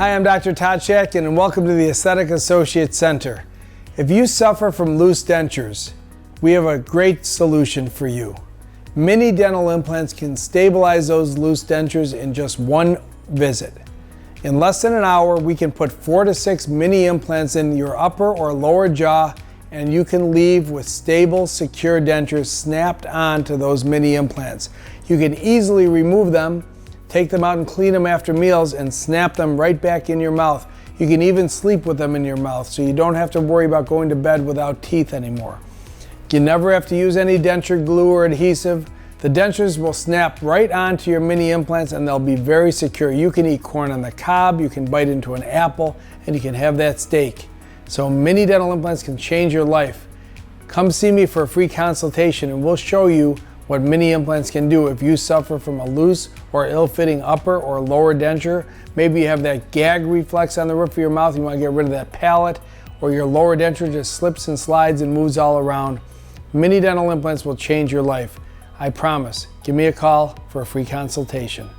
Hi, I'm Dr. Todd Shatkin and welcome to the Aesthetic Associates Center. If you suffer from loose dentures, we have a great solution for you. Mini dental implants can stabilize those loose dentures in just one visit. In less than an hour, we can put 4 to 6 mini implants in your upper or lower jaw, and you can leave with stable, secure dentures snapped on to those mini implants. You can easily remove them, take them out and clean them after meals, and snap them right back in your mouth. You can even sleep with them in your mouth, so you don't have to worry about going to bed without teeth anymore. You never have to use any denture glue or adhesive. The dentures will snap right onto your mini implants and they'll be very secure. You can eat corn on the cob, you can bite into an apple, and you can have that steak. So mini dental implants can change your life. Come see me for a free consultation and we'll show you what mini implants can do if you suffer from a loose or ill-fitting upper or lower denture. Maybe you have that gag reflex on the roof of your mouth, you want to get rid of that palate, or your lower denture just slips and slides and moves all around. Mini dental implants will change your life. I promise. Give me a call for a free consultation.